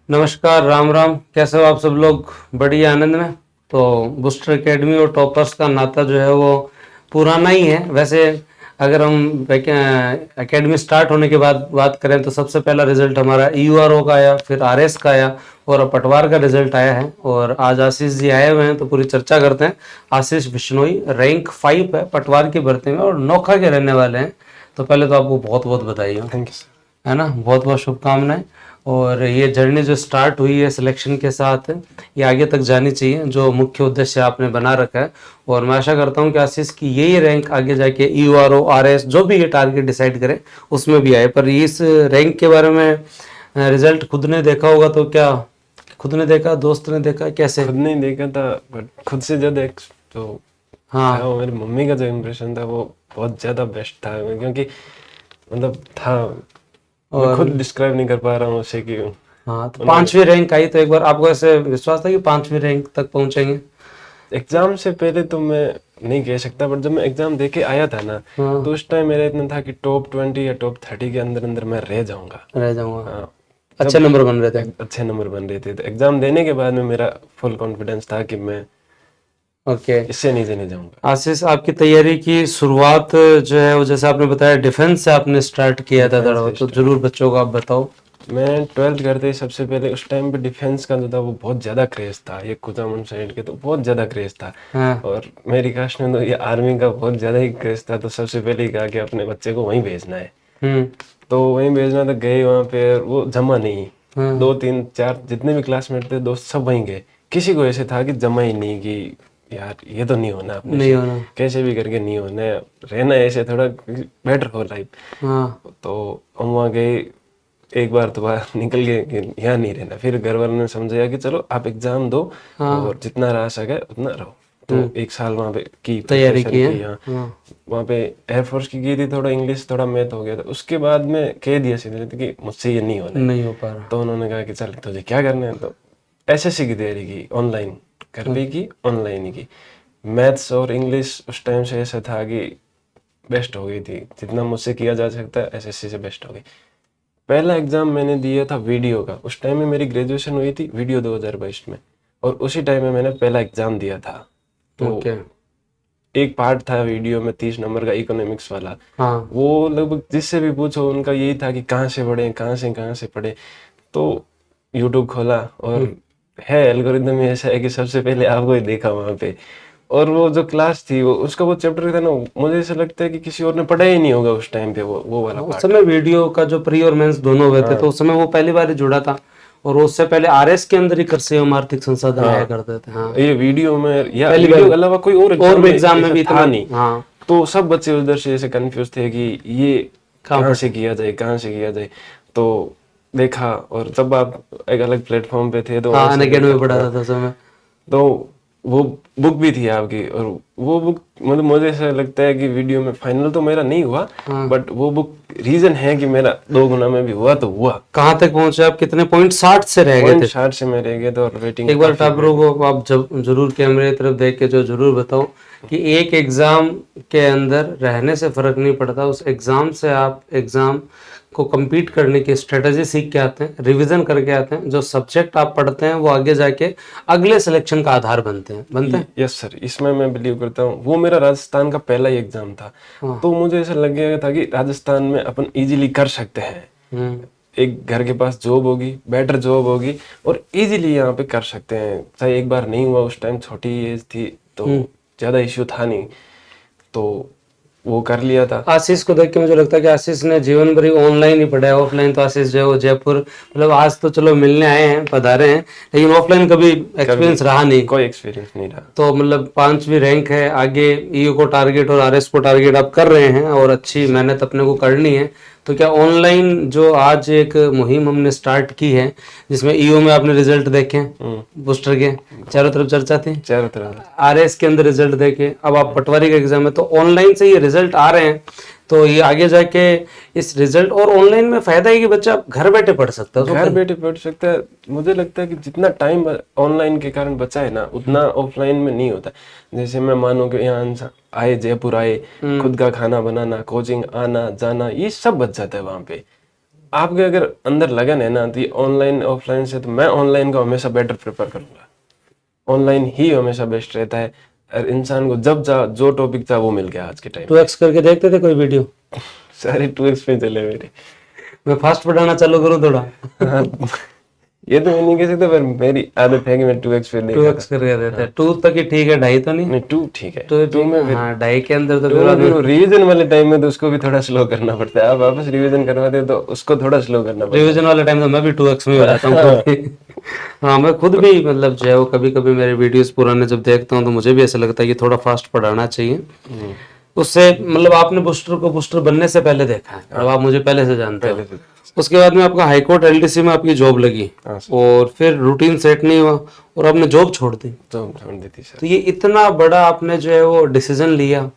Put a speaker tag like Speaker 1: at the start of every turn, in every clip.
Speaker 1: नमस्कार, राम राम। कैसे हो आप सब लोग? बढ़िया, आनंद में। तो बूस्टर एकेडमी और टॉपर्स का नाता जो है वो पुराना ही है वैसे। अगर हम एकेडमी स्टार्ट होने के बाद बात करें तो सबसे पहला रिजल्ट हमारा ईयूआरओ का आया, फिर आरएस का आया और अब पटवार का रिजल्ट आया है। और आज आशीष जी आए हुए हैं तो पूरी चर्चा करते हैं। आशीष बिश्नोई रैंक 5 है पटवार की भर्ती में और नोखा के रहने वाले हैं। तो पहले तो आपको बहुत बहुत बधाई हो,
Speaker 2: थैंक यू सर।
Speaker 1: है ना, बहुत बहुत शुभकामनाएं। और ये जर्नी जो स्टार्ट हुई है सिलेक्शन के साथ, ये आगे तक जानी चाहिए, जो मुख्य उद्देश्य आपने बना रखा है। और मैं आशा करता हूँ कि आशीष की यही रैंक आगे जाके ईयूआरओ आरएस जो भी ये टारगेट डिसाइड करे उसमें भी आए। पर इस रैंक के बारे में रिजल्ट खुद ने देखा होगा तो क्या खुद ने देखा, दोस्त ने देखा, कैसे?
Speaker 2: खुद नहीं देखा था, बट खुद से जब एक तो था,
Speaker 1: हाँ।
Speaker 2: वो मेरी मम्मी का जो इम्प्रेशन था वो बहुत ज़्यादा बेस्ट था, क्योंकि मतलब था, मैं
Speaker 1: और
Speaker 2: खुद डिस्क्राइब नहीं कर पा रहा हूँ उसे कि
Speaker 1: हाँ, तो
Speaker 2: उन्होंने
Speaker 1: 5वीं रैंक आई तो एक बार आपको ऐसे विश्वास था कि 5वीं रैंक तक पहुंचेंगे?
Speaker 2: एग्ज़ाम से पहले तो मैं नहीं कह सकता, बट जब मैं एग्ज़ाम दे के आया था ना,
Speaker 1: हाँ,
Speaker 2: तो उस टाइम मेरा इतना था कि टॉप 20 या टॉप 30 के अंदर अंदर मैं रह जाऊँगा।
Speaker 1: रह जाऊंगा।
Speaker 2: हाँ,
Speaker 1: अच्छे
Speaker 2: जब
Speaker 1: नंबर बन रहे थे।
Speaker 2: अच्छे नंबर बन रहे थे तो एग्ज़ाम देने के बाद में मेरा फुल कॉन्फिडेंस था कि मैं
Speaker 1: ओके।
Speaker 2: इससे नीचे नहीं जाऊँगा।
Speaker 1: आशीष, आपकी तैयारी की शुरुआत जो है वो जैसे आपने बताया डिफेंस से आपने स्टार्ट किया था
Speaker 2: डिफेंस
Speaker 1: दौड़,
Speaker 2: से
Speaker 1: तो
Speaker 2: स्टार्ट।
Speaker 1: जरूर बच्चों को आप बताओ।
Speaker 2: मैं 12th करते ही सबसे पहले उस टाइम पे डिफेंस का जो था वो बहुत ज़्यादा क्रेज़ था, ये कुचामन साइड के तो बहुत ज़्यादा क्रेज़ था।
Speaker 1: हाँ।
Speaker 2: और मेरी कास्ट में तो ये आर्मी का बहुत ज़्यादा ही क्रेज़ था, तो सबसे पहले ही कहा कि अपने बच्चे को वहीं भेजना है।
Speaker 1: हम्म।
Speaker 2: तो वहीं भेजना, तो गए वहाँ पे, और वो जमा नहीं।
Speaker 1: हाँ।
Speaker 2: 2 3 4 जितने भी क्लासमेट थे दोस्त सब वहीं गए, किसी को ऐसे था कि जमा ही नहीं, कि यार ये तो नहीं होना अपने
Speaker 1: नहीं
Speaker 2: से,
Speaker 1: होना।
Speaker 2: कैसे भी करके नहीं होना है, रहना है ऐसे थोड़ा बेटर हो लाइफ।
Speaker 1: हाँ।
Speaker 2: तो हम वहाँ गए, एक बार तो बाहर निकल गए कि यहाँ नहीं रहना। फिर घर वालों ने समझाया कि चलो आप एग्ज़ाम दो
Speaker 1: हाँ।
Speaker 2: और जितना रह सके उतना रहो। तो
Speaker 1: हम्म।
Speaker 2: 1 साल वहाँ पे की
Speaker 1: तैयारी
Speaker 2: प्रिपरेशन
Speaker 1: की है।
Speaker 2: की। यहाँ
Speaker 1: हाँ।
Speaker 2: वहाँ पे एयरफोर्स की थी, थोड़ा इंग्लिश थोड़ा मैथ हो गया था। उसके बाद में कह दिया सीधे कि मुझसे ये नहीं होना है।
Speaker 1: नहीं हो पा रहा।
Speaker 2: तो उन्होंने कहा कि चल तुझे क्या करना है, तो एसएससी की तैयारी की, ऑनलाइन घर पे की, ऑनलाइन ही की। मैथ्स और इंग्लिश उस टाइम से ऐसा था कि बेस्ट हो गई थी, जितना मुझसे किया जा सकता है एसएससी से बेस्ट हो गई। पहला एग्जाम मैंने दिया था वीडियो का, उस टाइम में मेरी ग्रेजुएशन हुई थी वीडियो 2022 में, और उसी टाइम में मैंने पहला एग्जाम दिया था। तो
Speaker 1: ओके।
Speaker 2: एक पार्ट था वीडियो में 30 नंबर का, इकोनॉमिक्स वाला।
Speaker 1: हाँ।
Speaker 2: वो लगभग जिससे भी पूछो उनका यही था कि कहाँ से पढ़े, कहाँ से पढ़े। तो यूट्यूब खोला, और
Speaker 1: हम्म।
Speaker 2: है एल्गोरिदम ही ऐसा है कि सबसे पहले आपको ही देखा वहाँ पे। और वो जो क्लास थी, वो उसका वो चैप्टर था ना, मुझे ऐसा लगता है कि किसी और ने पढ़ा ही नहीं होगा उस टाइम पे वो वाला
Speaker 1: हाँ, उस
Speaker 2: पार्ट।
Speaker 1: समय वीडियो का जो प्री और मेंस दोनों हुए थे
Speaker 2: हाँ
Speaker 1: तो उस समय वो पहली बार ही जुड़ा था। और उससे पहले आरएस के अंदर ही कृषि एवं आर्थिक संसाधन आया
Speaker 2: हाँ,
Speaker 1: करते थे। हाँ,
Speaker 2: ये वीडियो में या
Speaker 1: पहली
Speaker 2: वीडियो
Speaker 1: बार।
Speaker 2: के अलावा कोई और
Speaker 1: और
Speaker 2: एग्जाम
Speaker 1: भी
Speaker 2: में
Speaker 1: एग्जाम में
Speaker 2: ऐसा
Speaker 1: भी
Speaker 2: था
Speaker 1: इतना।
Speaker 2: नहीं।
Speaker 1: हाँ।
Speaker 2: तो सब बच्चे उधर से ऐसे कंफ्यूज थे कि ये
Speaker 1: कहाँ
Speaker 2: कहाँ
Speaker 1: पर?
Speaker 2: से किया जाए, कहाँ से किया जाए। तो देखा, और तब आप एक अलग प्लेटफॉर्म पे थे तो
Speaker 1: हाँ,
Speaker 2: वहाँ से
Speaker 1: अनअकैडमी
Speaker 2: देखा।
Speaker 1: में पढ़ा
Speaker 2: हाँ,
Speaker 1: था तो समय।
Speaker 2: तो वो बुक भी थी आपकी, और वो बुक मतलब मुझे ऐसा लगता है कि वीडियो में फाइनल तो मेरा नहीं हुआ,
Speaker 1: हाँ।
Speaker 2: बट वो बुक रीजन है कि मेरा 2 गुना में भी हुआ तो हुआ।
Speaker 1: कहाँ तक पहुंचे आप? कितने पॉइंट 60 से रह गए
Speaker 2: पॉइंट
Speaker 1: थे?
Speaker 2: 60 से मैं रह गया था, और रेटिंग
Speaker 1: एक बार
Speaker 2: काफी
Speaker 1: टाबरों
Speaker 2: बैड।
Speaker 1: को आप जब जरूर कैमरे की तरफ देख के जो जरूर बताओ कि एक एग्जाम के अंदर रहने से फर्क नहीं पड़ता, उस एग्जाम से आप एग्जाम को compete करने की स्ट्रेटजी सीख के आते हैं, रिवीजन करके आते हैं। जो सब्जेक्ट आप पढ़ते हैं वो आगे जाके अगले सिलेक्शन का आधार बनते हैं।
Speaker 2: यस सर, इसमें मैं बिलीव करता हूँ। वो मेरा राजस्थान का पहला ही एग्जाम था,
Speaker 1: हाँ।
Speaker 2: तो मुझे ऐसा लग गया था कि राजस्थान में अपन इजीली कर सकते हैं।
Speaker 1: हम्म।
Speaker 2: एक घर के पास जॉब होगी, बेटर जॉब होगी, और इजीली यहाँ पे कर सकते हैं। चाहे एक बार नहीं हुआ, उस टाइम छोटी एज थी तो
Speaker 1: हम्म।
Speaker 2: ज़्यादा इश्यू था नहीं, तो वो कर लिया था।
Speaker 1: आशीष को देख के मुझे लगता है कि आशीष ने जीवन भर ऑनलाइन ही पढ़ा है। ऑफलाइन तो आशीष जो है वो जयपुर, मतलब आज तो चलो मिलने आए हैं, पधारे हैं, लेकिन ऑफलाइन कभी
Speaker 2: कभी
Speaker 1: एक्सपीरियंस रहा नहीं।
Speaker 2: कोई एक्सपीरियंस नहीं रहा।
Speaker 1: तो मतलब 5वीं रैंक है, आगे ईयू को टारगेट और आरएस को टारगेट आप कर रहे हैं और अच्छी मेहनत अपने को करनी है। तो क्या ऑनलाइन जो आज एक मुहिम हमने स्टार्ट की है जिसमें ईयू में आपने रिजल्ट देखे, बूस्टर के चारों तरफ चर्चा थी,
Speaker 2: चारों तरह।
Speaker 1: आरएस के अंदर रिजल्ट देखे, अब आप पटवारी का एग्जाम है, तो ऑनलाइन से ये रिजल्ट आ रहे हैं। तो ये आगे जाके इस रिजल्ट और ऑनलाइन में फायदा है कि बच्चा घर बैठे पढ़ सकता है,
Speaker 2: घर बैठे पढ़ सकता है। मुझे लगता है कि जितना टाइम ऑनलाइन के कारण बचा है ना, उतना ऑफलाइन में नहीं होता। जैसे मैं मानो कि यहाँ आए, जयपुर आए, खुद का खाना बनाना, कोचिंग आना जाना, ये सब बच जाता है वहाँ पे। आपके अगर अंदर लगन है ना, तो ये ऑनलाइन ऑफलाइन से, तो मैं ऑनलाइन को हमेशा बेटर प्रेफर करूंगा। ऑनलाइन ही हमेशा बेस्ट रहता है, और इंसान को जब जो टॉपिक था वो मिल गया आज के टाइम
Speaker 1: 2x करके देखते थे कोई वीडियो?
Speaker 2: सारे 2x पे चले मेरे।
Speaker 1: मैं फास्ट पढ़ाना चालू करूँ थोड़ा?
Speaker 2: हाँ, ये तो मैं नहीं कह सकता, पर मेरी आदत है कि मैं 2x पे देखा
Speaker 1: 2x करके देते हैं। 2 तक ही ठीक है, 2.5 तो नहीं?
Speaker 2: नहीं 2 ठीक है।
Speaker 1: 2
Speaker 2: 2 में फिर
Speaker 1: हाँ, 2.5 के अंदर तो
Speaker 2: 2
Speaker 1: फिर
Speaker 2: में फिर रिवीजन वाले टाइम में तो उसको भी थोड़ा स्लो करना पड़ता है। आप वापस रिवीजन करवाते हो तो उसको थोड़ा स्लो करना पड़ता है।
Speaker 1: रिवीजन वाले टाइम तो मैं भी 2x में हो जाता हूँ कभी। हाँ, मैं खुद भी मतलब जो है वो कभी कभी मेरे वीडियोस पुराने जब देखता हूँ तो मुझे भी ऐसा लगता है कि थोड़ा फास्ट पढ़ाना चाहिए। उससे मतलब आपने बूस्टर को बूस्टर बनने से पहले देखा है, मतलब आप मुझे पहले से जानते हो।
Speaker 2: पहले से।
Speaker 1: उसके बाद में आपका हाईकोर्ट एलडीसी में आपकी जॉब लगी,
Speaker 2: हाँ सर।
Speaker 1: और फिर रूटीन सेट नहीं हुआ और आपने जॉब छोड़ दी।
Speaker 2: तो छोड़ दी थी सर।
Speaker 1: तो ये इतना बड़ा आपने जो है वो डिसीजन लिया,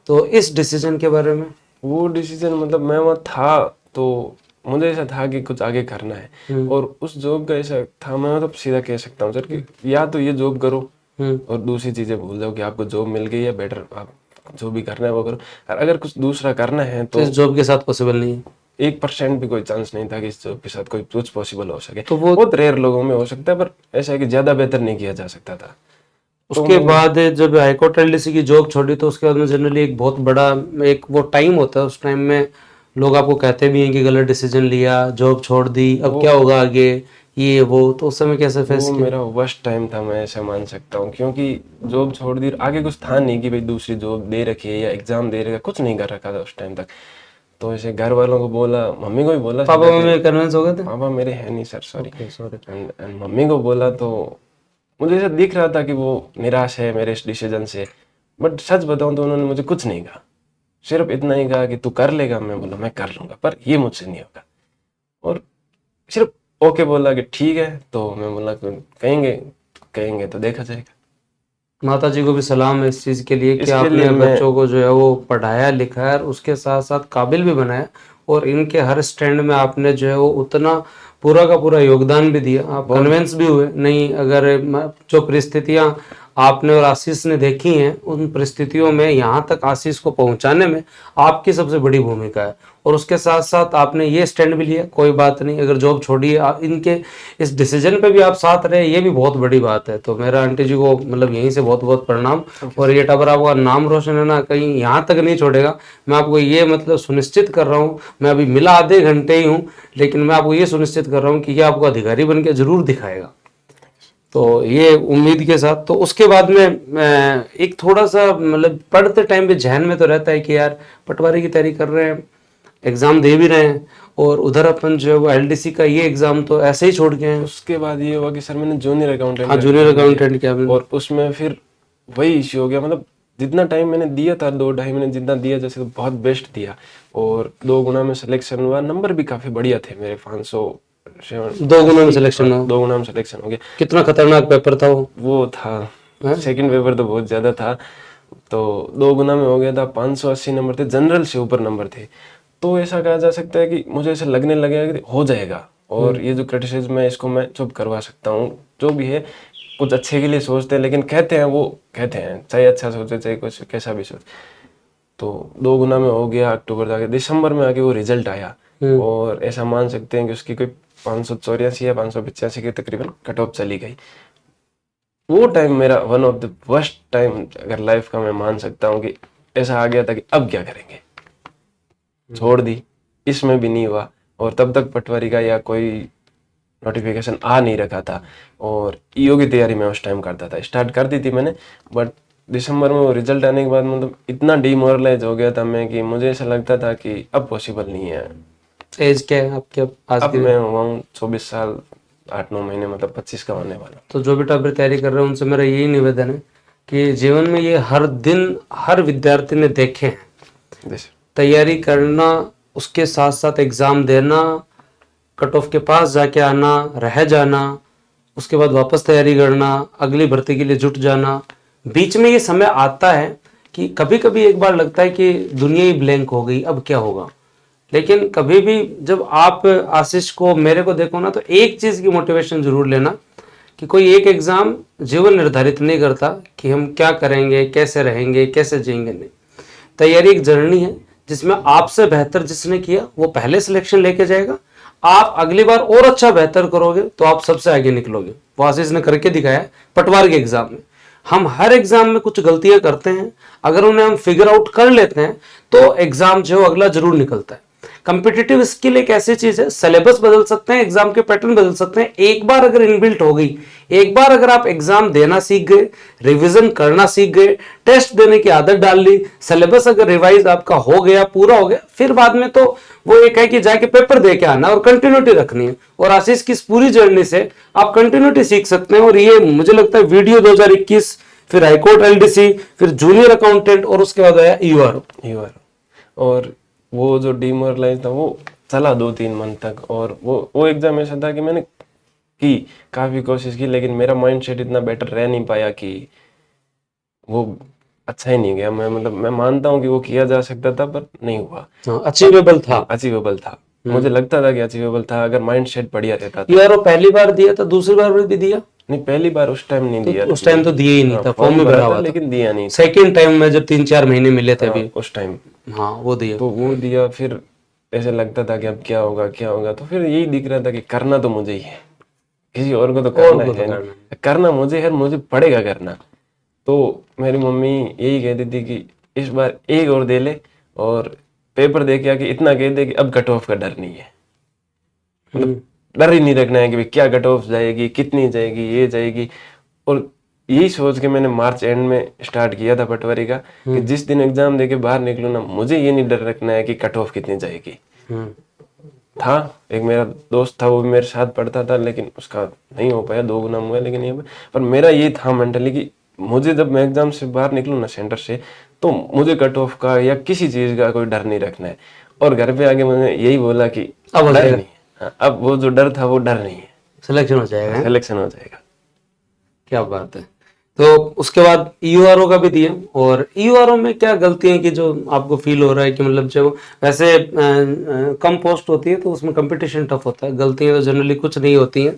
Speaker 1: तो इस डिसीजन के बारे में?
Speaker 2: वो डिसीजन मतलब मैं वहाँ था तो मुझे ऐसा था कि कुछ आगे करना है, और उस जॉब का ऐसा था, मैं मतलब सीधा कह सकता हूँ सर कि या तो ये जॉब करो और दूसरी चीजें भूल जाओ कि आपको जॉब मिल गई है, बेटर आप जो भी करना है वो करो। और अगर कुछ दूसरा करना है तो
Speaker 1: इस जॉब के साथ पॉसिबल नहीं है।
Speaker 2: 1% भी कोई चांस नहीं था कि इस जॉब के साथ कोई कुछ पॉसिबल हो सके।
Speaker 1: तो वो
Speaker 2: बहुत रेयर लोगों में हो सकता है, पर ऐसा है कि ज्यादा बेहतर नहीं किया जा सकता था।
Speaker 1: उसके बाद जब हाईकोर्ट एलडीसी की जॉब छोड़ी तो उसके बाद में जनरली एक बहुत बड़ा एक वो टाइम होता है, उस टाइम में लोग आपको कहते भी हैं कि गलत डिसीजन लिया, जॉब छोड़ दी, अब क्या होगा आगे, ये वो। तो उस समय कैसे फेस
Speaker 2: वो
Speaker 1: किया?
Speaker 2: मेरा वर्स्ट टाइम था, मैं ऐसा मान सकता हूँ, क्योंकि जॉब छोड़ दी, आगे कुछ था नहीं कि भाई दूसरी जॉब दे रखी है या एग्जाम दे रखा, कुछ नहीं कर रखा था उस टाइम तक। तो ऐसे घर वालों को बोला, मम्मी को भी बोला,
Speaker 1: पापा मम्मी कन्विंस हो गए थे?
Speaker 2: पापा मेरे है नहीं sir, sorry.
Speaker 1: Sorry.
Speaker 2: And mummy को बोला तो मुझे ऐसा दिख रहा था कि वो निराश है मेरे इस डिसीजन से। बट सच बताऊं तो उन्होंने मुझे कुछ नहीं कहा, सिर्फ इतना ही कहा कि तू कर लेगा। मैं बोला मैं कर लूंगा, पर ये मुझसे नहीं होगा। और सिर्फ ओके बोला कि ठीक है। तो मैं बोला कहेंगे कहेंगे तो देखा जाएगा।
Speaker 1: माता जी को भी सलाम है इस चीज के लिए कि
Speaker 2: इसके
Speaker 1: आपने
Speaker 2: लिए मैं
Speaker 1: बच्चों को जो है वो पढ़ाया लिखाया और उसके साथ साथ काबिल भी बनाया, और इनके हर स्टैंड में आपने जो है वो उतना पूरा का पूरा योगदान भी दिया। आप कन्विंस भी हुए नहीं, अगर जो परिस्थितियां आपने और आशीष ने देखी हैं उन परिस्थितियों में यहाँ तक आशीष को पहुंचाने में आपकी सबसे बड़ी भूमिका है। और उसके साथ साथ आपने ये स्टैंड भी लिया, कोई बात नहीं अगर जॉब छोड़िए, इनके इस डिसीजन पे भी आप साथ रहे, ये भी बहुत बड़ी बात है। तो मेरा आंटी जी को मतलब यहीं से बहुत बहुत प्रणाम। और ये टबर आपका नाम रोशन है ना, कहीं यहाँ तक नहीं छोड़ेगा। मैं आपको ये मतलब सुनिश्चित कर रहा हूँ, मैं अभी मिला आधे घंटे ही हूँ, लेकिन मैं आपको ये सुनिश्चित कर रहा हूँ कि ये आपको अधिकारी बन के जरूर दिखाएगा। तो ये उम्मीद के साथ, तो उसके बाद में एक थोड़ा सा मतलब पढ़ते टाइम पे जहन में तो रहता है कि यार पटवारी की तैयारी कर रहे हैं, एग्जाम दे भी रहे हैं, और उधर अपन जो है वो एलडीसी का ये एग्जाम तो ऐसे ही छोड़ के हैं।
Speaker 2: उसके बाद ये हुआ कि सर मैंने जूनियर अकाउंटेंट,
Speaker 1: हाँ, जूनियर अकाउंटेंट क्या?
Speaker 2: और उसमें फिर वही इश्यू हो गया। मतलब जितना टाइम मैंने दिया था 2-2.5 महीने जितना दिया, जैसे तो बहुत बेस्ट दिया, और 2 गुना में सिलेक्शन हुआ। नंबर भी काफी बढ़िया थे मेरे, 500
Speaker 1: 2 गुना में सिलेक्शन हो?
Speaker 2: 2 गुना में सिलेक्शन हो गया।
Speaker 1: कितना खतरनाक पेपर था
Speaker 2: वो था, सेकंड पेपर तो बहुत ज्यादा था। तो 2 गुना में हो गया था, 580 नंबर थे, जनरल से ऊपर नंबर थे। तो ऐसा कहा जा सकता है कि मुझे ऐसा लगने लगेगा कि हो जाएगा, और ये जो क्रिटिसिज्म है इसको मैं चुप करवा सकता हूँ। जो भी है कुछ अच्छे के लिए सोचते हैं, लेकिन कहते हैं, वो कहते हैं चाहे अच्छा सोचे चाहे कुछ कैसा भी सोचे। तो 2 गुना में हो गया, अक्टूबर जाके दिसंबर में आके वो रिजल्ट आया, और ऐसा मान सकते हैं कि उसकी कोई 584 या 585 के तकरीबन कट ऑफ चली गई। वो टाइम मेरा one of the worst time अगर लाइफ का मैं मान सकता हूँ, कि ऐसा आ गया था कि अब क्या करेंगे, छोड़ दी, इसमें भी नहीं हुआ। और तब तक पटवारी का या कोई नोटिफिकेशन आ नहीं रखा था, और ईओ की तैयारी मैं उस टाइम करता था, स्टार्ट कर दी थी मैंने। बट दिसंबर में वो रिजल्ट आने के बाद मतलब इतना डिमोरलाइज हो गया था मैं, कि मुझे ऐसा लगता था कि अब पॉसिबल नहीं है।
Speaker 1: एज क्या है आपके आज
Speaker 2: अब
Speaker 1: की?
Speaker 2: मैं हुआ हूँ 24 साल 8-9 महीने, मतलब 25 का होने वाला।
Speaker 1: तो जो भी टॉपर तैयारी कर रहे हैं उनसे मेरा यही निवेदन है कि जीवन में ये हर दिन हर विद्यार्थी ने देखे हैं, तैयारी करना, उसके साथ साथ एग्जाम देना, कट ऑफ के पास जाके आना, रह जाना, उसके बाद वापस तैयारी करना, अगली भर्ती के लिए जुट जाना। बीच में ये समय आता है कि कभी कभी एक बार लगता है कि दुनिया ही ब्लैंक हो गई, अब क्या होगा। लेकिन कभी भी जब आप आशीष को, मेरे को देखो ना, तो एक चीज की मोटिवेशन जरूर लेना कि कोई एक एग्जाम जीवन निर्धारित नहीं करता कि हम क्या करेंगे, कैसे रहेंगे, कैसे जिएंगे। नहीं, तैयारी एक जर्नी है जिसमें आपसे बेहतर जिसने किया वो पहले सिलेक्शन लेके जाएगा, आप अगली बार और अच्छा बेहतर करोगे तो आप सबसे आगे निकलोगे। वो आशीष ने करके दिखाया है पटवार के एग्जाम में। हम हर एग्जाम में कुछ गलतियां करते हैं, अगर उन्हें हम फिगर आउट कर लेते हैं तो एग्जाम जो अगला जरूर निकलता है। कंपिटिटिव स्किल एक ऐसी चीज है, सिलेबस बदल सकते हैं, एग्जाम के पैटर्न बदल सकते हैं, एक बार अगर इनबिल्ट हो गई, एक बार अगर आप एग्जाम देना सीख गए, रिवीजन करना सीख गए, टेस्ट देने की आदत डाल ली, सिलेबस अगर रिवाइज आपका हो गया, पूरा हो गया, फिर बाद में तो वो एक है कि जाके पेपर दे के आना और कंटिन्यूटी रखनी है। और आशीष की इस पूरी जर्नी से आप कंटिन्यूटी सीख सकते हैं। और ये मुझे लगता है वीडियो 2021, फिर हाईकोर्ट एलडीसी, फिर जूनियर अकाउंटेंट और उसके बाद आया यूआरओ।
Speaker 2: और वो जो डीमोरलाइज था वो चला 2-3 मंथ तक। और वो एग्जाम ऐसा था कि मैंने की काफी कोशिश की, लेकिन मेरा माइंडसेट इतना बेटर रह नहीं पाया कि वो अच्छा ही नहीं गया। मैं मानता हूँ कि वो किया जा सकता था पर नहीं हुआ।
Speaker 1: अचीवेबल था।
Speaker 2: अचीवेबल था, मुझे लगता था कि अचीवेबल था अगर माइंडसेट बढ़िया रहता था।
Speaker 1: यूआरओ पहली बार दिया था, दूसरी बार भी दिया?
Speaker 2: नहीं, पहली बार उस टाइम नहीं दिया।
Speaker 1: उस टाइम तो दिया ही नहीं था, फॉर्म में भरा हुआ था,
Speaker 2: लेकिन दिया नहीं।
Speaker 1: सेकंड टाइम में जब 3-4 महीने मिले थे अभी
Speaker 2: उस टाइम,
Speaker 1: हाँ वो दिया।
Speaker 2: तो वो दिया, फिर ऐसे लगता था कि अब क्या होगा क्या होगा। तो फिर यही दिख रहा था कि करना तो मुझे ही है, किसी और को तो करना है नहीं। करना मुझे है, मुझे पड़ेगा करना। तो मेरी मम्मी यही कहती थी कि इस बार एक और दे ले और पेपर दे के आके इतना कह दे कि अब कट ऑफ का डर नहीं है। मतलब डर ही नहीं रखना है कि भाई क्या कट ऑफ जाएगी, कितनी जाएगी, ये जाएगी। और यही सोच के मैंने मार्च एंड में स्टार्ट किया था पटवारी का कि जिस दिन एग्जाम देके बाहर निकलूं ना, मुझे ये नहीं डर रखना है कि कट ऑफ कितनी जाएगी। था एक मेरा दोस्त था, वो भी मेरे साथ पढ़ता था, लेकिन उसका नहीं हो पाया, 2 गुना हुआ, लेकिन ये पर मेरा ये था मेंटली कि मुझे जब मैं एग्जाम से बाहर निकलूं ना सेंटर से, तो मुझे कट ऑफ का या किसी चीज का कोई डर नहीं रखना है। और घर पे आके मैंने यही बोला कि अब डर नहीं, अब वो जो डर था वो डर नहीं है,
Speaker 1: सिलेक्शन हो जाएगा।
Speaker 2: सिलेक्शन हो जाएगा।
Speaker 1: क्या बात है। तो उसके बाद ईयूआरओ का भी दिया, और ईयूआरओ में क्या गलतियां की जो आपको फील हो रहा है कि मतलब जब वैसे कम पोस्ट होती है तो उसमें कंपटीशन टफ होता है, गलतियां तो जनरली कुछ नहीं होती हैं,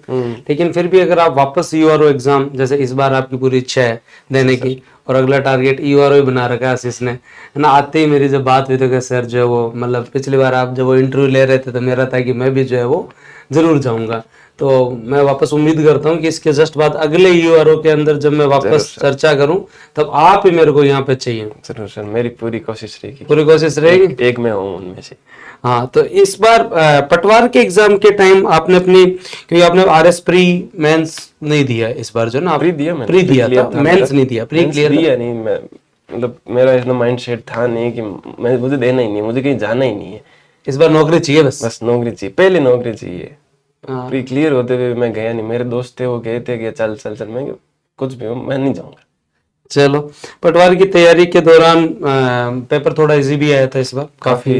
Speaker 1: लेकिन फिर भी अगर आप वापस ईयूआरओ एग्जाम, जैसे इस बार आपकी पूरी इच्छा है देने की और अगला टारगेट ईयूआरओ ही बना रखा है आशीष ने, है ना। आते ही मेरी जब बात हुई तो क्या सर जो है वो, मतलब पिछली बार आप जब वो इंटरव्यू ले रहे थे तो मेरा था कि मैं भी जो है वो जरूर जाऊंगा। तो मैं वापस उम्मीद करता हूँ कि इसके जस्ट बाद अगले यूआरओ के अंदर जब मैं वापस चर्चा करूं तब आप ही मेरे को यहाँ पे चाहिए।
Speaker 2: जरूर सर, मेरी पूरी कोशिश रहेगी।
Speaker 1: पूरी कोशिश रहेगी,
Speaker 2: एक मैं हूँ उनमें से।
Speaker 1: हाँ, तो इस बार पटवार के एग्जाम के टाइम आपने अपनी, क्योंकि आपने आरएस प्री मेंस नहीं दिया इस बार, जो ना
Speaker 2: प्री दिया मैंने,
Speaker 1: प्री दिया था, मेंस नहीं दिया, प्री क्लियर
Speaker 2: दिया नहीं। मैं मतलब मेरा इतना माइंडसेट था नहीं कि मुझे देना ही नहीं, मुझे कहीं जाना ही नहीं है।
Speaker 1: इस बार नौकरी चाहिए, बस
Speaker 2: नौकरी चाहिए, पहले नौकरी चाहिए। प्री क्लियर होते हुए मैं गया नहीं। मेरे दोस्त थे वो गए थे कि चल चल चल, मैं कुछ भी हो मैं नहीं जाऊंगा।
Speaker 1: चलो, पटवार की तैयारी के दौरान पेपर थोड़ा इजी भी आया था इस बार,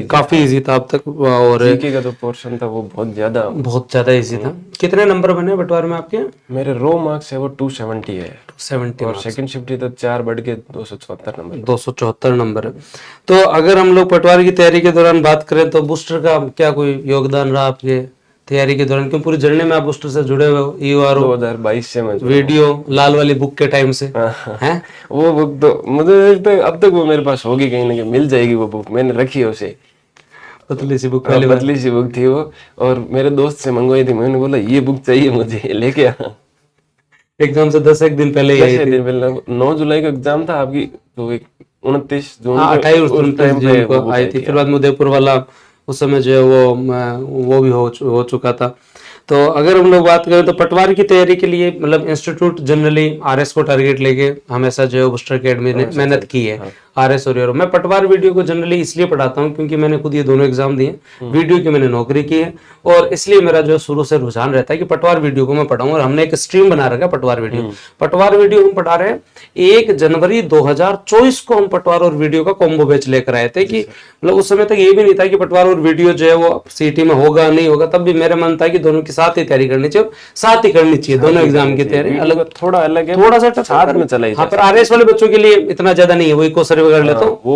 Speaker 1: काफी इजी था अब तक। और
Speaker 2: जीके का जो पोर्शन था वो बहुत ज्यादा
Speaker 1: इजी था। कितने नंबर बने पटवार में आपके?
Speaker 2: मेरे रो मार्क्स है वो 270 है,
Speaker 1: 270,
Speaker 2: और सेकंड शिफ्ट तो 4 बढ़ के 274 नंबर,
Speaker 1: 274 नंबर है। तो अगर हम लोग पटवार की तैयारी के दौरान बात करें तो बूस्टर का क्या कोई योगदान रहा आपके तैयारी के दौरान? क्यों पूरी जर्नी में आप बूस्टर से जुड़े हुए हो, ईयूआरओ
Speaker 2: 2022 से मैं
Speaker 1: वीडियो लाल वाली बुक के टाइम से हैं?
Speaker 2: वो बुक तो मुझे अब तक वो मेरे पास होगी, कहीं ना कहीं मिल जाएगी वो बुक, मैंने रखी है उसे।
Speaker 1: पतली सी बुक,
Speaker 2: पतली सी बुक थी वो, और मेरे दोस्त से मंगवाई थी। मैंने बोला ये बुक चाहिए मुझे, लेके आ।
Speaker 1: एग्जाम से 10 दिन पहले,
Speaker 2: 9 जुलाई का एग्जाम था आपकी, तो 29 जून
Speaker 1: 28 जून को आई थी। फिर बाद में उदयपुर वाला उस समय जो है वो भी हो चुका था। तो अगर हम लोग बात करें तो पटवार की तैयारी के लिए मतलब इंस्टीट्यूट जनरली आरएस को टारगेट लेके हमेशा जो है बूस्टर अकेडमी ने मेहनत की है, आरएस और यूरो। मैं पटवार वीडियो को जनरली इसलिए पढ़ाता हूँ क्योंकि मैंने खुद ये दोनों एग्जाम दिए, वीडियो की मैंने नौकरी की है, और इसलिए मेरा जो शुरू से रुझान रहता है कि पटवार वीडियो को मैं पढ़ाऊँ। और हमने एक स्ट्रीम बना रखा है पटवार वीडियो। पटवार वीडियो हम पढ़ा रहे हैं 1 जनवरी 2024 को हम पटवार और वीडियो का कॉम्बो बैच लेकर आए थे कि मतलब उस समय तक ये भी नहीं था कि पटवार और वीडियो जो है वो सीटी में होगा नहीं होगा, तब भी मेरा मन था कि दोनों की साथ ही तैयारी करनी चाहिए, साथ ही करनी चाहिए दोनों एग्जाम की तैयारी। अलग
Speaker 2: थोड़ा अलग है,
Speaker 1: थोड़ा सा
Speaker 2: साथ में चला ही।
Speaker 1: हाँ, पर आरएस वाले बच्चों के लिए इतना ज्यादा नहीं है, वही क्वेश्चन कर ले तो
Speaker 2: वो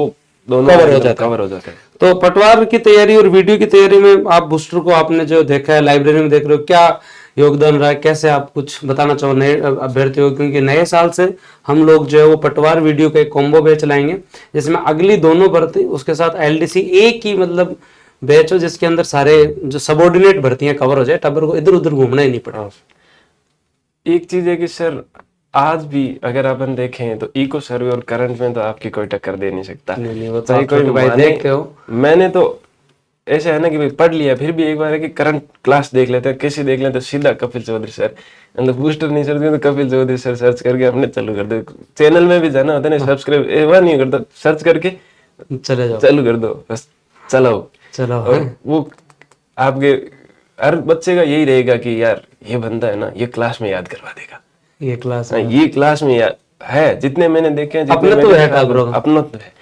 Speaker 2: दोनों
Speaker 1: कवर हो जाता है। तो पटवार की तैयारी और वीडियो की तैयारी में आप बूस्टर को आपने जो देखा है, लाइब्रेरी में देख रहे हो, क्या योगदान रहा है, कैसे आप कुछ बताना चाहो नए अभ्यर्थियों? क्योंकि नए साल से हम लोग जो है वो पटवार वीडियो का एक कॉम्बो बैच लाएंगे जिसमें अगली दोनों भर्ती उसके साथ एलडीसी एक ही मतलब बैच हो जिसके अंदर सारे जो सबऑर्डिनेट भर्तियां कवर हो जाए, टबर को इधर उधर घूमना ही नहीं पड़े।
Speaker 2: हाँ। एक चीज है कि सर आज भी अगर अपन देखें तो इको सर्वे और करंट में तो आपकी कोई टक्कर दे नहीं सकता।
Speaker 1: नहीं वो तो
Speaker 2: चाहे
Speaker 1: आप
Speaker 2: कोई
Speaker 1: छोटे भाई
Speaker 2: माने,
Speaker 1: देखते हो।
Speaker 2: मैंने तो ऐसा है ना कि भाई पढ़ लिया, फिर भी एक बार है कि करंट क्लास देख लेते हैं, कैसे देख लेते हैं, सीधा कपिल चौधरी सर, मतलब बूस्टर नहीं सर्च तो कपिल चौधरी सर सर्च करके अपने चालू कर दो। चैनल में भी जाना होता है ना, सब्सक्राइब वह नहीं करता, सर्च करके
Speaker 1: चले जाओ,
Speaker 2: चालू कर दो, बस चलाओ।
Speaker 1: चलो।
Speaker 2: और वो आपके हर बच्चे का यही रहेगा कि यार ये बंदा है ना, ये क्लास में याद करवा देगा।
Speaker 1: ये क्लास
Speaker 2: हाँ, ये क्लास में याद है, जितने मैंने देखे हैं, जितने
Speaker 1: अपने तो
Speaker 2: मेरे
Speaker 1: है
Speaker 2: साथ
Speaker 1: टाबरों का।
Speaker 2: अपना तो है।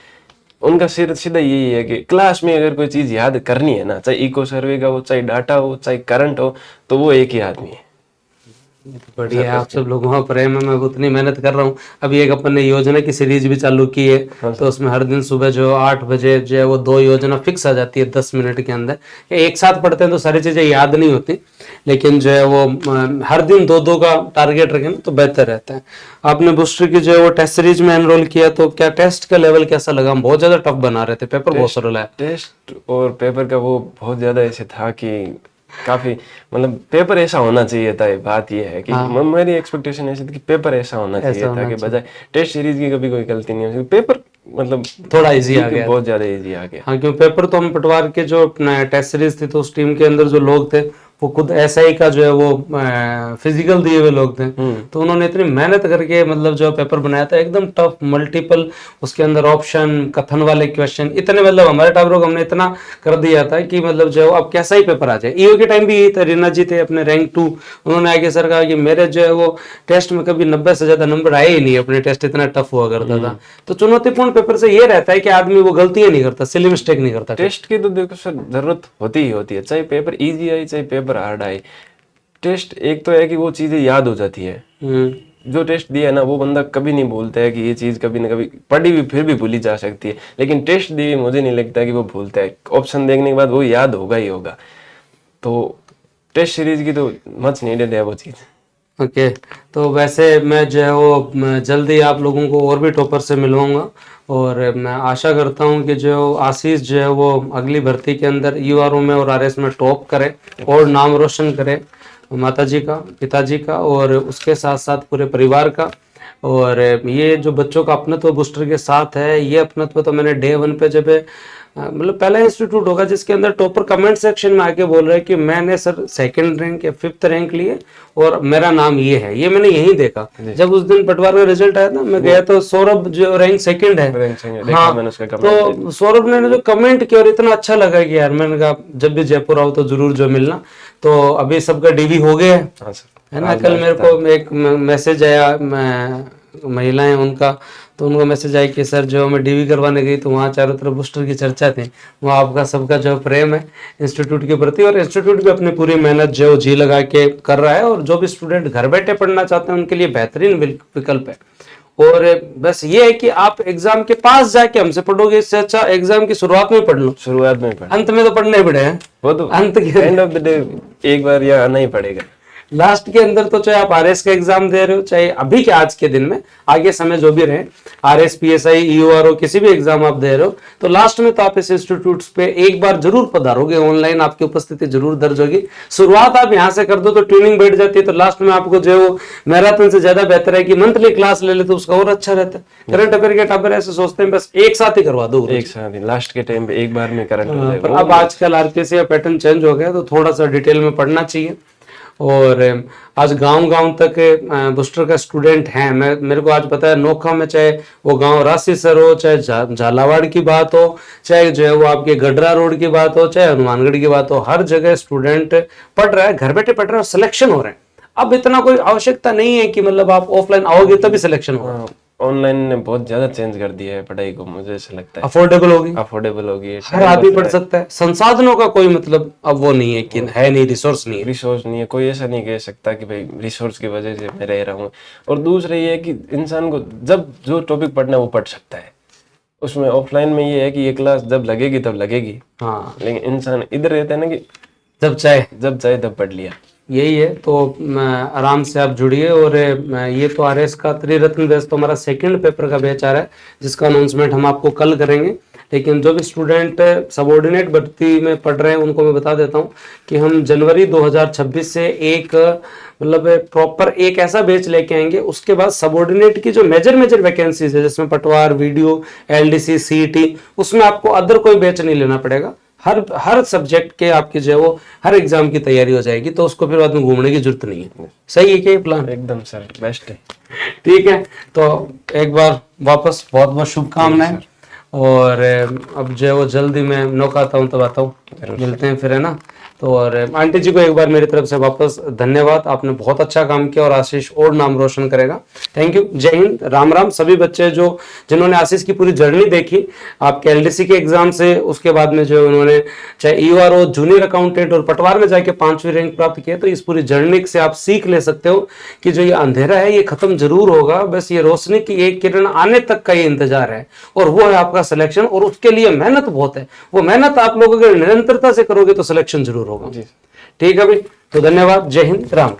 Speaker 2: उनका सिर सीधा यही है कि क्लास में अगर कोई चीज याद करनी है ना, चाहे इको सर्वे का हो, चाहे डाटा हो, चाहे करंट हो, तो वो एक ही आदमी है।
Speaker 1: ये तो बढ़िया है, आप सब लोगों का प्रेम है, मैं उतनी मेहनत कर रहा हूँ। अभी एक अपन ने योजना की सीरीज भी चालू की है, तो उसमें हर दिन सुबह जो 8 बजे जो है वो 2 योजना फिक्स आ जाती है 10 मिनट के अंदर। एक साथ पढ़ते हैं तो सारी चीजें याद नहीं होती, लेकिन जो है वो हर दिन 2-2 का टारगेट रखें ना तो बेहतर रहता है। आपने बूस्टर की जो है वो टेस्ट सीरीज में एनरोल किया, तो क्या टेस्ट का लेवल कैसा लगा? हम बहुत ज्यादा टफ बना रहे थे, पेपर बहुत सरल है।
Speaker 2: टेस्ट और पेपर का वो बहुत ज्यादा ऐसे था कि काफी, मतलब पेपर ऐसा होना चाहिए था। बात ये है कि मेरी एक्सपेक्टेशन ऐसी थी कि पेपर ऐसा होना चाहिए था कि बजाय टेस्ट सीरीज की कभी कोई गलती नहीं हो, पेपर मतलब
Speaker 1: थोड़ा इजी आ गया,
Speaker 2: बहुत ज्यादा इजी आ गया।
Speaker 1: हाँ, क्योंकि पेपर तो हम पटवार के जो टेस्ट सीरीज थी तो उस टीम के अंदर जो लोग थे वो खुद एसआई का जो है वो फिजिकल दिए हुए लोग थे, तो उन्होंने इतनी मेहनत करके मतलब जो पेपर बनाया था एकदम टफ, मल्टीपल उसके अंदर ऑप्शन, कथन वाले क्वेश्चन इतने, मतलब हमारे टाबरों को हमने इतना कर दिया था कि मतलब जो अब कैसा ही पेपर आ जाए। ईओ के टाइम भी यही था, रीना जी थे अपने रैंक 2, उन्होंने आगे सर कहा कि मेरे जो है वो टेस्ट में कभी 90 से ज्यादा नंबर आए ही नहीं, अपने टेस्ट इतना टफ हुआ करता था। तो चुनौतीपूर्ण पेपर से ये रहता है कि आदमी वो गलतियां नहीं करता, सिली मिस्टेक नहीं करता।
Speaker 2: टेस्ट की तो देखो सर जरूरत होती ही होती है, चाहे पेपर इजी आए चाहे पेपर हार्ड आए। टेस्ट एक तो है कि वो चीजें याद हो जाती है, जो टेस्ट दिया है ना वो बंदा कभी नहीं भूलता है कि ये चीज कभी ना कभी पढ़ी भी फिर भी भूली जा सकती है, लेकिन टेस्ट दी मुझे नहीं लगता कि वो भूलता है। ऑप्शन देखने के बाद वो याद होगा ही होगा। तो टेस्ट सीरीज की तो मच नीडेड है वो चीज।
Speaker 1: ओके, तो वैसे मैं जो है वो जल्दी आप लोगों को और भी टॉपर से मिलवाऊंगा, और मैं आशा करता हूं कि जो आशीष जो है वो अगली भर्ती के अंदर यूआरओ में और आरएस में टॉप करे और नाम रोशन करे, माताजी का, पिताजी का, और उसके साथ साथ पूरे परिवार का। और ये जो बच्चों का अपनत्व बूस्टर के साथ है, ये अपनत्व तो मैंने डे 1 पे जब मतलब पहला इंस्टीट्यूट होगा जिसके अंदर टॉपर कमेंट सेक्शन में आके बोल रहा है कि मैंने सर 2nd रैंक या 5th रैंक लिए और मेरा नाम ये है, ये मैंने यही देखा। जब उस दिन पटवार का रिजल्ट आया था, मैं गया तो सौरभ जो रैंक 2nd है, हाँ, तो सौरभ ने जो कमेंट किया और इतना अच्छा लगा कि यार, मैंने कहा जब भी जयपुर आओ तो जरूर जो मिलना। तो अभी सबका डीवी हो गया है ना। कल मेरे को एक मैसेज आया, महिलाएं उनका, तो उनको मैसेज आया कि सर जो मैं डीवी करवाने गई तो वहाँ चारों तरफ बूस्टर की चर्चा थी। वहाँ आपका सबका जो प्रेम है इंस्टीट्यूट के प्रति, और इंस्टीट्यूट भी अपनी पूरी मेहनत जो जी लगा के कर रहा है, और जो भी स्टूडेंट घर बैठे पढ़ना चाहते हैं उनके लिए बेहतरीन विकल्प है। और बस ये है कि आप एग्जाम के पास जाके हमसे पढ़ोगे, इससे अच्छा एग्जाम की शुरुआत में पढ़ लो।
Speaker 2: शुरुआत में पढ़,
Speaker 1: अंत में तो पढ़ने पड़े हैं,
Speaker 2: वो तो
Speaker 1: अंत के
Speaker 2: एंड ऑफ द डे एक बार यह आना ही पड़ेगा।
Speaker 1: लास्ट के अंदर तो चाहे आप आरएस का एग्जाम दे रहे हो, चाहे अभी के आज के दिन में, आगे समय जो भी रहे, आरएस, पीएसआई, ईओआरओ किसी भी एग्जाम आप दे रहे हो, तो लास्ट में तो आप इस इंस्टीट्यूट पे एक बार जरूर पधारोगे, ऑनलाइन आपकी उपस्थिति जरूर दर्ज होगी। शुरुआत आप यहाँ से कर दो तो ट्यूनिंग बैठ जाती है, तो लास्ट में आपको जो है वो मैराथन से ज्यादा बेहतर है कि मंथली क्लास ले ले तो उसका और अच्छा रहता है। करंट अफेयर के टापर ऐसे सोचते हैं बस एक साथ ही करवा दो,
Speaker 2: एक साथ ही लास्ट के टाइम पे एक बार में करंट हो जाए।
Speaker 1: पर अब आजकल आरपीएससी का पैटर्न चेंज हो गया, तो थोड़ा सा डिटेल में पढ़ना चाहिए। और आज गांव-गांव तक बूस्टर का स्टूडेंट हैं। मेरे को आज पता है नोखा में, चाहे वो गांव राशीसर हो, चाहे झालावाड़ की बात हो, चाहे जो है वो आपके गडरा रोड की बात हो, चाहे हनुमानगढ़ की बात हो, हर जगह स्टूडेंट पढ़ रहा है, घर बैठे पढ़ रहा है और सिलेक्शन हो रहे हैं। अब इतना कोई आवश्यकता नहीं है कि मतलब आप ऑफलाइन आओगे तभी सिलेक्शन होगा।
Speaker 2: ऑनलाइन ने बहुत ज्यादा चेंज कर दिया है पढ़ाई को, मुझे ऐसा लगता है।
Speaker 1: अफोर्डेबल होगी,
Speaker 2: अफोर्डेबल होगी,
Speaker 1: हर आदमी पढ़ सकता है। संसाधनों का कोई मतलब अब वो नहीं है कि है नहीं, रिसोर्स नहीं है।
Speaker 2: रिसोर्स नहीं है, कोई ऐसा नहीं कह सकता कि भाई रिसोर्स की वजह से मैं रह रहा हूँ। और दूसरा ये है कि इंसान को जब जो टॉपिक पढ़ना है वो पढ़ सकता है। उसमें ऑफलाइन में ये है कि ये क्लास जब लगेगी तब लगेगी,
Speaker 1: हाँ,
Speaker 2: लेकिन इंसान इधर रहता है ना कि
Speaker 1: जब चाहे
Speaker 2: तब पढ़ लिया।
Speaker 1: यही है। तो आराम से आप जुड़िए। और ये तो आरएस का त्रिरत्न बैच तो हमारा 2nd पेपर का बैच आ रहा है, जिसका अनाउंसमेंट हम आपको कल करेंगे। लेकिन जो भी स्टूडेंट सबऑर्डिनेट भर्ती में पढ़ रहे हैं उनको मैं बता देता हूँ कि हम जनवरी 2026 से एक मतलब प्रॉपर एक ऐसा बैच लेके आएंगे। उसके बाद सबऑर्डिनेट की जो मेजर वैकेंसीज है जिसमें पटवार, वीडियो, एलडीसी, सीईटी, उसमें आपको अदर कोई बैच नहीं लेना पड़ेगा। हर सब्जेक्ट के आपकी जो है वो हर एग्जाम की तैयारी हो जाएगी, तो उसको फिर बाद में घूमने की जरूरत नहीं है। सही है क्या ये प्लान?
Speaker 2: एकदम सर, बेस्ट है।
Speaker 1: ठीक है, तो एक बार वापस बहुत बहुत शुभकामनाएं, और अब जो है वो जल्दी मैं मौका आता हूँ तब आता हूँ, मिलते हैं फिर, है ना। तो और आंटी जी को एक बार मेरी तरफ से वापस धन्यवाद, आपने बहुत अच्छा काम किया और आशीष और नाम रोशन करेगा। थैंक यू, जय हिंद, राम राम। सभी बच्चे जिन्होंने आशीष की पूरी जर्नी देखी, आपके एलडीसी के एग्जाम से उसके बाद में जो उन्होंने चाहे ईआरओ, जूनियर अकाउंटेंट और पटवार में जाके 5वीं रैंक प्राप्त किया, तो इस पूरी जर्नी से आप सीख ले सकते हो कि जो ये अंधेरा है ये खत्म जरूर होगा, बस ये रोशनी की एक किरण आने तक का ये इंतजार है, और वो है आपका सिलेक्शन। और उसके लिए मेहनत बहुत है, वो मेहनत आप लोग अगर निरंतरता से करोगे तो सिलेक्शन जरूर होगा। ठीक है भाई, तो धन्यवाद, जय हिंद, राम राम।